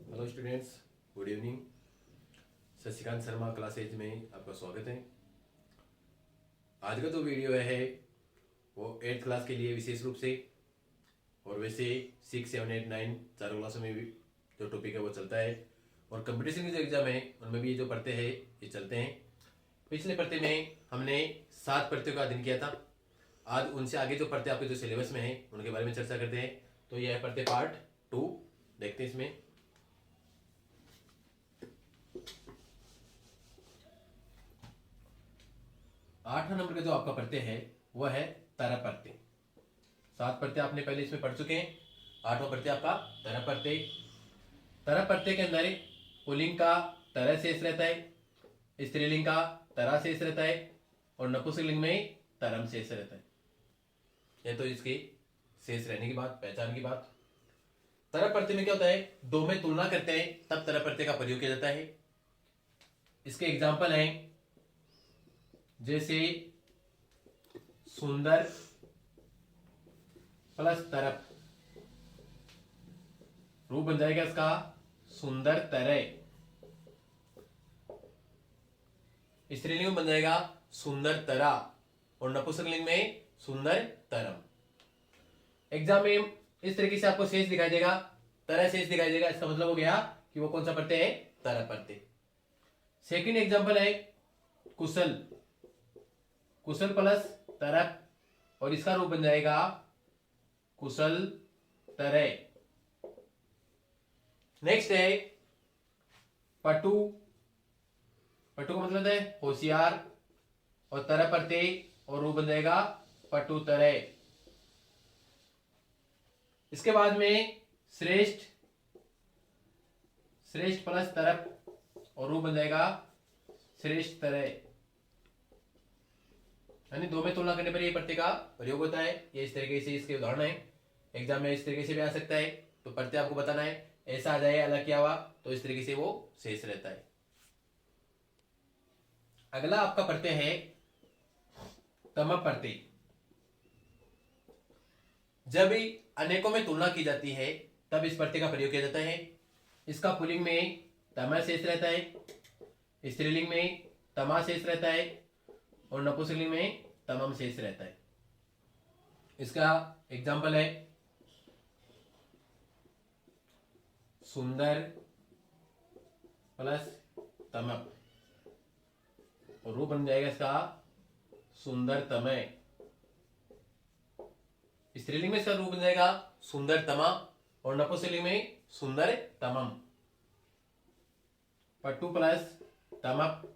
Hello students, good evening. Shashikant Sharma classes में आपका स्वागत है। आज का जो वीडियो है वो 8th क्लास के लिए विशेष रूप से, और वैसे 6, 7, 8, 9 चारों क्लासों में भी जो टॉपिक है वो चलता है, और कंपटीशन के जो एग्जाम है उनमें भी ये जो पढ़ते हैं ये चलते हैं। पिछले पढ़ते में हमने 7 पढ़ते का अध्ययन किया था। आज उनसे आगे जो पढ़ते आपके जो सिलेबस में है उनके बारे में चर्चा करते हैं। तो यह है पढ़ते पार्ट 2। देखते हैं इसमें। 8वां नंबर का जो आपका पढ़ते हैं वह है तरह पढ़ते। 7 पढ़ते आपने पहले इसमें पढ़ चुके हैं। 8वां पढ़ते आपका तरह पढ़ते। तरह पढ़ते के अंदर पुल्लिंग का तरह शेष रहता है, स्त्रीलिंग का तरह शेष रहता है, और नपुंसकलिंग में तरम शेष रहता है। यह तो इसकी शेष रहने की बात, पहचान की बात। तरह पढ़ते में क्या होता है, दो में तुलना करते हैं तब तरह पढ़ते का प्रयोग किया जाता है। इसके एग्जाम्पल हैं जैसे सुंदर प्लस तरप, रूप बन जाएगा इसका सुंदर तरह। स्त्रीलिंग में बन जाएगा सुंदर तरा, और नपुंसकलिंग में सुंदर तरम। एग्जाम में इस तरीके से आपको शेष दिखाई देगा, तरह शेष दिखाई देगा। इसका मतलब हो गया कि वो कौन सा पढ़ते हैं, तरह पढ़ते। सेकंड एग्जाम्पल है कुशल, कुशल प्लस तरप, और इसका रूप बन जाएगा कुशल तरह। नेक्स्ट है पटु, पटु का मतलब है होशियार, और तरह पढ़ते और रूप बन जाएगा पटु तरह। इसके बाद में श्रेष्ठ, श्रेष्ठ प्लस तरप और रूप बन जाएगा श्रेष्ठ तरह। यानी दो में तुलना करने पर ये प्रत्यय का प्रयोग होता है। ये इस तरीके से इसके उदाहरण है। एग्जाम में इस तरीके से भी आ सकता है, तो प्रत्यय आपको बताना है। ऐसा आ जाए अलग किया हुआ तो इस तरीके से वो शेष रहता है। अगला आपका प्रत्यय है तम प्रत्यय। जब अनेकों में तुलना की जाती है तब इस प्रत्यय का प्रयोग किया जाता है। इसका पुल्लिंग में तमा शेष रहता है, स्त्रीलिंग में तमा शेष रहता है, और नपुंसकलिंग में तमम शेष रहता है। इसका एग्जाम्पल है सुंदर प्लस तमप, और रूप बन जाएगा इसका सुंदर तमय। स्त्रीलिंग में इसका रूप बन जाएगा सुंदर तमा, और नपुंसकलिंग में सुंदर तमम। पटु प्लस तमप,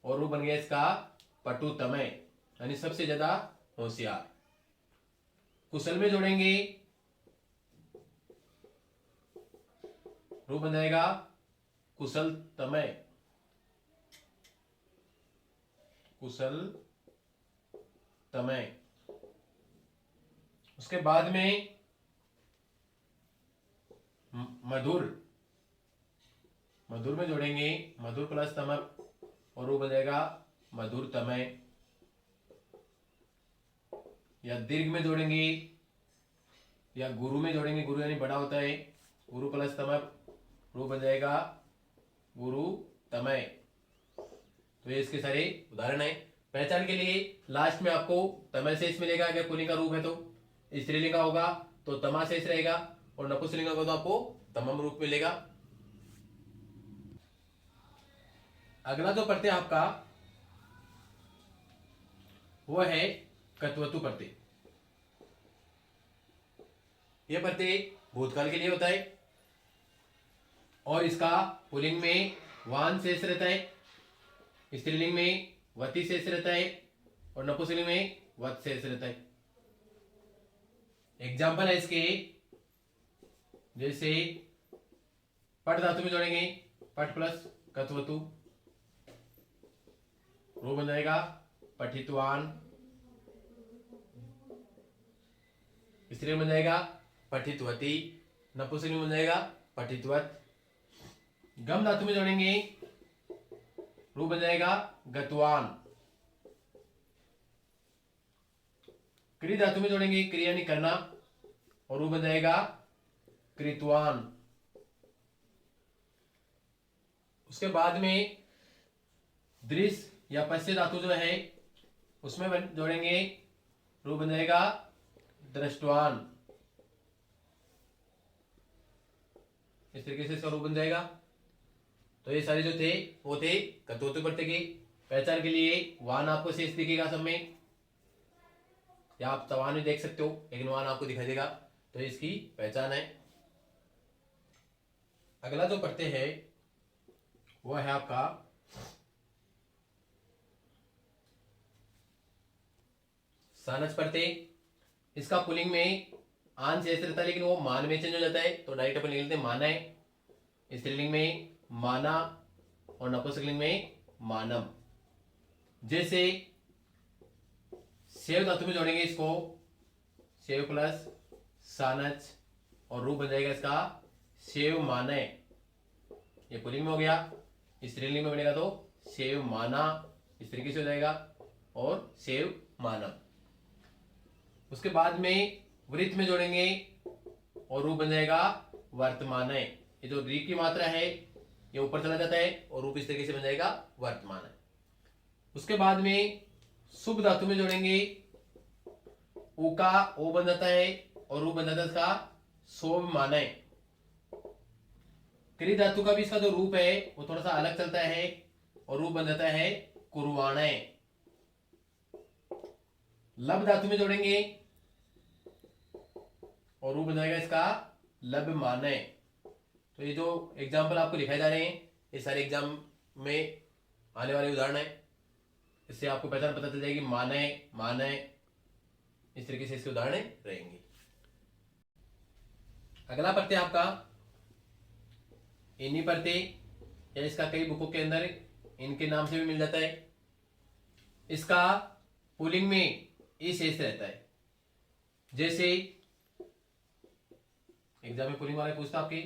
और रूप बन गया इसका पटु तमय, यानी सबसे ज्यादा होशियार। कुशल में जोड़ेंगे रूप बन जाएगा कुशल तमय, कुशल तमय। उसके बाद में मधुर, मधुर में जोड़ेंगे मधुर प्लस तमप, और रूप बन जाएगा मधुर तमय। या दीर्घ में जोड़ेंगे या गुरु में जोड़ेंगे, गुरु यानी बड़ा होता है, गुरु प्लस तमप, रूप बन जाएगा गुरु तमय। तो ये इसके सारे उदाहरण है। पहचान के लिए लास्ट में आपको तमय शेष मिलेगा। अगर पुल्लिंग का रूप है तो स्त्रीलिंग का होगा तो तमा शेष रहेगा, और नपुंसकलिंग का तो आपको तमम रूप मिलेगा। अगला जो प्रत्यय आपका वो है कत्वतु प्रत्यय। यह प्रत्यय भूतकाल के लिए होता है, और इसका पुल्लिंग में वान शेष रहता है, स्त्रीलिंग में वती शेष रहता है, और नपुंसकलिंग में वत शेष रहता है। एग्जाम्पल है इसके जैसे पट धातु में जोड़ेंगे पट प्लस कत्वतु, रूप बन जाएगा पठितवान। स्त्रीलिंग बन जाएगा पठितवती, नपुंसकलिंग बन जाएगा पठितवत। गम धातु में जोड़ेंगे रूप बन जाएगा गतवान। क्री धातु में जोड़ेंगे क्रिया यानी करना, और रूप बन जाएगा कृतवान। उसके बाद में दृश्य या पश्य धातु जो है उसमें जोड़ेंगे, रूप बन जाएगा दृष्टवान। इस तरीके से इसका रूप बन जाएगा। तो ये सारे जो थे वो थे कर्तृत्व प्रत्यय की पहचान के लिए। वाहन आपको शेष दिखेगा सब में, या आप तवान में देख सकते हो, लेकिन वाहन आपको दिखाई देगा। तो इसकी पहचान है। अगला जो प्रत्यय है वो है आपका सानच प्रत्यय। इसका पुलिंग में आन शेष रहता है, लेकिन वो मान में चेंज हो जाता है। तो डायरेक्ट अपन लिख लेते हैं माना है। स्त्रीलिंग में माना और नपुंसकलिंग में मानम। जैसे सेव धातु में जोड़ेंगे इसको, सेव प्लस सानच, और रूप बन जाएगा इसका सेव माने। ये पुलिंग में हो गया। स्त्रीलिंग में बनेगा तो सेव माना, इस तरीके से हो जाएगा, और सेव मानम। उसके बाद में वृत्त में जोड़ेंगे और रूप बन जाएगा वर्तमान। ये जो री की मात्रा है ये ऊपर चला जाता है और रूप इस तरीके से बन जाएगा वर्तमान। उसके बाद में शुभ धातु में जोड़ेंगे, ऊ का ओ बन जाता है और रूप बन जाता है इसका शोभ माने। क्री धातु का भी इसका जो रूप है वो थोड़ा सा अलग चलता है और रूप बन जाता है कुर्वाणे। लब धातु में जोड़ेंगे और रूप बन जाएगा इसका लब माने। तो ये जो एग्जाम्पल आपको दिखाए जा रहे हैं ये सारे एग्जाम में आने वाले उदाहरण है। इससे आपको पहचान पता चल जाएगी। माने माने, इस तरीके से इसके उदाहरण रहेंगे। अगला प्रत्यय आपका इन्हीं प्रत्यय, या इसका कई बुकों के अंदर इनके नाम से भी मिल जाता है। इसका पुलिंग में ई शेष रहता है। जैसे एग्जाम में पुलिंग वाले पूछता आपके,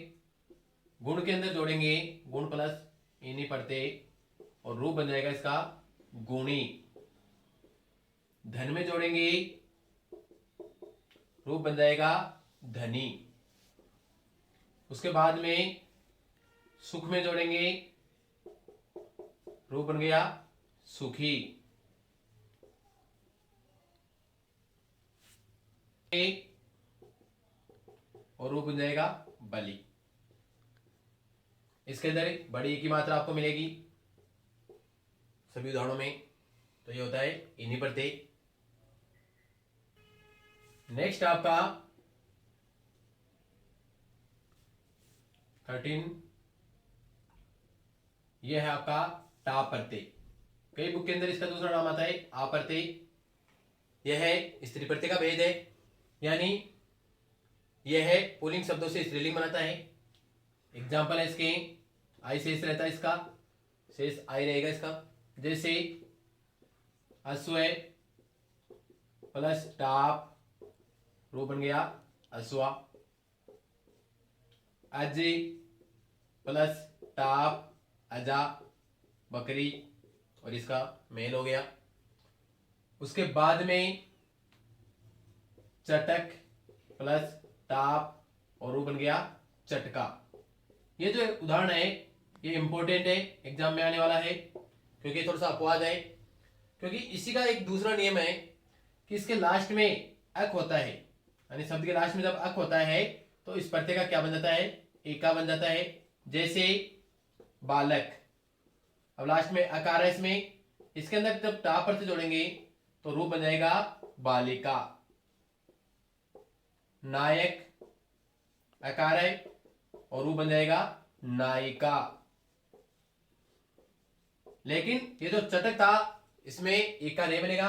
गुण के अंदर जोड़ेंगे गुण प्लस इन्हीं प्रत्यय और रूप बन जाएगा इसका गुणी। धन में जोड़ेंगे रूप बन जाएगा धनी। उसके बाद में सुख में जोड़ेंगे रूप बन गया सुखी। और रूप बन जाएगा बलि। इसके अंदर बड़ी की मात्रा आपको मिलेगी सभी उदाहरणों में। तो ये होता है इन्हीं प्रत्यय। नेक्स्ट आपका 13 ये है आपका टा प्रत्यय। कई बुक के अंदर इसका दूसरा नाम आता है आ प्रत्यय। यह है स्त्री प्रत्यय का भेद है, यानी यह है पुल्लिंग शब्दों से स्त्रीलिंग बनाता है। एग्जाम्पल है इसके, आई शेष रहता है, इसका शेष आई रहेगा इसका। जैसे अश्व प्लस टाप, रूप बन गया अश्वा। अज प्लस टाप अजा, बकरी, और इसका मेल हो गया। उसके बाद में चटक प्लस टाप और रूप बन गया चटका। ये जो उदाहरण है ये इंपॉर्टेंट है, एग्जाम में आने वाला है, क्योंकि थोड़ा सा अपवाद है। क्योंकि इसी का एक दूसरा नियम है कि इसके लास्ट में अक होता है, यानी शब्द के लास्ट में जब अक होता है तो इस प्रत्यय का क्या बन जाता है, एका बन जाता है। जैसे बालक, अब लास्ट में अकार है इसमें, इसके अंदर जब टा प्रत्यय जोड़ेंगे तो रूप बन जाएगा बालिका। नायक अकार है और रूप बन जाएगा नायिका। लेकिन ये जो चटक था इसमें एक का नहीं बनेगा,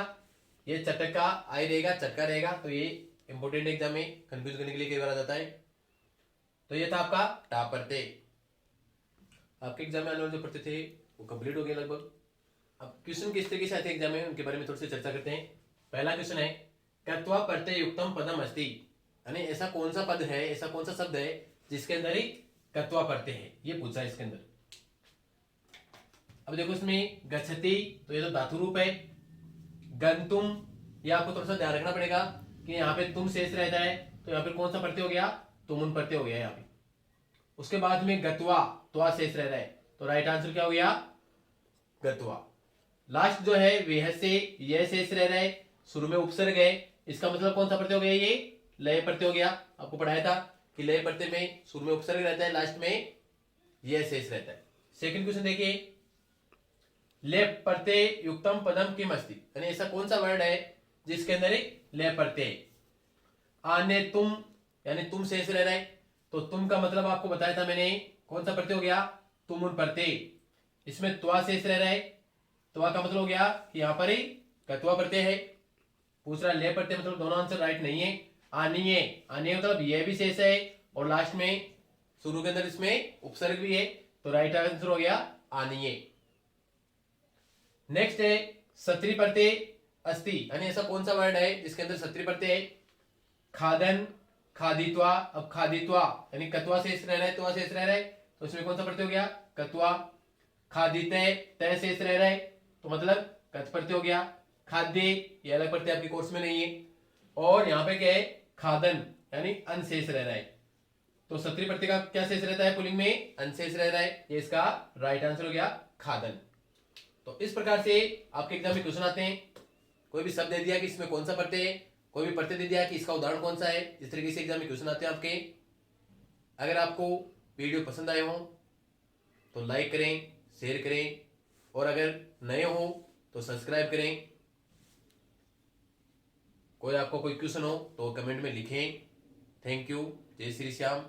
ये चटक का आई रहेगा, चटका रहेगा। तो ये इंपोर्टेंट एग्जाम में कंफ्यूज करने के लिए कई बार आ जाता है। तो ये था आपका टा प्रत्यय। आपके एग्जाम में आने वाले जो प्रत्यय थे वो कंप्लीट हो गए लगभग। अब क्वेश्चन किस तरीके से आते हैं एग्जाम में उनके बारे में थोड़ी सी चर्चा करते हैं। पहला क्वेश्चन है कत्वा प्रत्यय युक्तम पदम अस्ति, यानी ऐसा कौन सा पद है, ऐसा कौन सा शब्द है जिसके अंदर ही कत्वा प्रत्यय है, ये पूछा है इसके अंदर। अब देखो इसमें गच्छति, तो ये तो धातु रूप है। गंतुम, ये आपको थोड़ा सा ध्यान रखना पड़ेगा कि यहाँ पे तुम शेष रहता है, तो यहाँ पे कौन सा प्रत्यय हो गया, तुमुन प्रत्यय हो गया यहाँ पे। उसके बाद में गत्वा, त्वा शेष रह रहा है, तो राइट आंसर क्या हो गया, गत्वा। लास्ट जो है वह से यह शेष रह रहा है, शुरू में उपसर्ग है, इसका मतलब कौन सा प्रत्यय हो गया, ये लय प्रत्यय हो गया। आपको पढ़ाया था कि लय प्रत्यय में शुरू में उपसर्ग रहता है, लास्ट में यह शेष रहता है। सेकंड क्वेश्चन देखिए, लय प्रत्यय युक्तम पदम किम अस्ति, यानी ऐसा कौन सा वर्ड है जिसके अंदर लय प्रत्यय, आने तुम यानी तुम शेष रह रहा है, तो तुम का मतलब आपको बताया था मैंने, कौन सा प्रत्यय हो गया, तुम उन प्रत्यय। इसमें त्वा शेष रह रहा है, त्वा का मतलब हो गया कि यहां पर ही कत्वा प्रत्यय है। दूसरा ले प्रत्यय, मतलब दोनों आंसर राइट नहीं है। आनीय, आनीय मतलब यह भी शेष है, और लास्ट में शुरू के अंदर इसमें उपसर्ग भी है, तो राइट आंसर हो गया आनीय। नेक्स्ट है सत्री प्रत्यय अस्ति, यानी ऐसा कौन सा वर्ड है जिसके अंदर सत्री प्रत्यय है, खादन, खादित्वा। अब खादित्वा यानी कत्वा शेष रह रहा है, त्वा शेष रह रहा है, तो इसमें कौन सा प्रत्यय हो गया, कत्वा। खादित्य, तय शेष रह रहा है, तो मतलब कत प्रत्यय हो गया। खाद्य, ये अलग प्रत्यय आपके कोर्स में नहीं है। और यहाँ पे क्या है, खादन यानी अन शेष रह रहा है, तो सत्री प्रत्यय का क्या शेष रहता है, पुलिंग में अन शेष रह रहा है, ये इसका राइट आंसर हो गया खादन। तो इस प्रकार से आपके एग्जाम में क्वेश्चन आते हैं, कोई भी शब्द दे दिया कि इसमें कौन सा प्रत्यय है, कोई भी प्रत्यय दे दिया कि इसका उदाहरण कौन सा है, इस तरीके से एग्जाम में क्वेश्चन आते हैं आपके। अगर आपको वीडियो पसंद आए हो तो लाइक करें, शेयर करें, और अगर नए हो तो सब्सक्राइब करें। कोई आपको कोई क्वेश्चन हो तो कमेंट में लिखें। Thank you. जय श्री श्याम।